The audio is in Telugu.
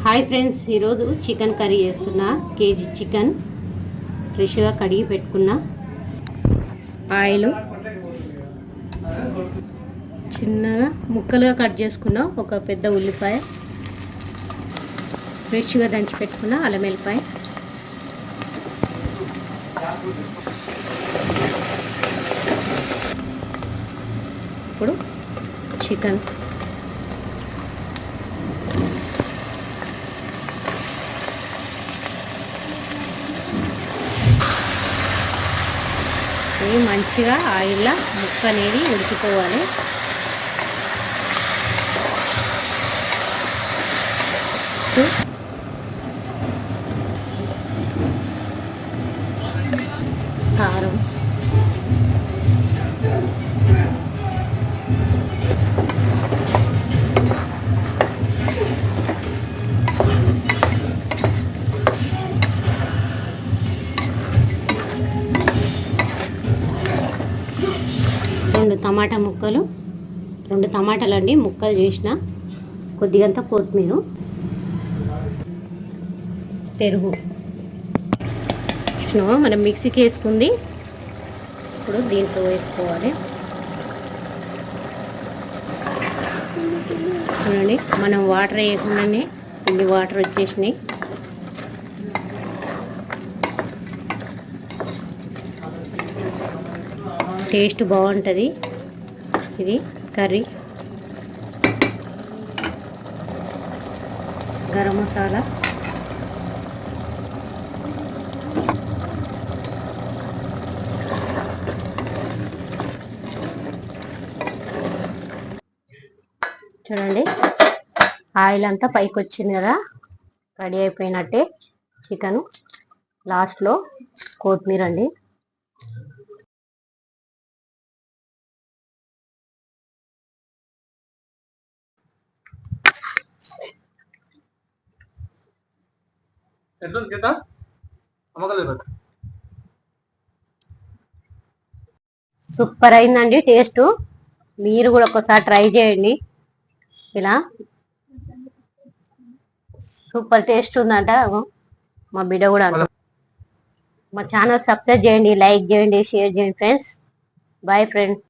హాయ్ ఫ్రెండ్స్, ఈరోజు చికెన్ కర్రీ చేస్తున్నా. కేజీ చికెన్ ఫ్రెష్గా కడిగి పెట్టుకున్న, ఆయిల్, చిన్నగా ముక్కలుగా కట్ చేసుకున్న ఒక పెద్ద ఉల్లిపాయ, ఫ్రెష్గా దంచి పెట్టుకున్న అల్లం వెల్లిపాయ, ఇప్పుడు చికెన్ మంచిగా ఆయిల్లో ముక్క అనేది ఉడికిపోవాలి. కారం, రెండు టమాటాలు అండి ముక్కలు చేసిన, కొద్దిగంత కొత్తిమీర, పెరుగు మనం మిక్సీకి వేసుకుంది ఇప్పుడు దీంట్లో వేసుకోవాలి. చూడండి, మనం వాటర్ వేయకుండానే ఇన్ని వాటర్ వచ్చేసినాయి. టేస్ట్ బాగుంటుంది ఇది కర్రీ. గరం మసాలా, చూడండి ఆయిల్ అంతా పైకి వచ్చింది కదా, రెడీ అయిపోయినట్టే చికెన్. లాస్ట్లో కొత్తిమీర అండి. సూపర్ అయిందండి టేస్ట్. మీరు కూడా ఒకసారి ట్రై చేయండి. ఇలా సూపర్ టేస్ట్ ఉందంట. మా బిడ్డ కూడా అంట. మా ఛానల్ సబ్స్క్రైబ్ చేయండి, లైక్ చేయండి, షేర్ చేయండి ఫ్రెండ్స్. Bye friends.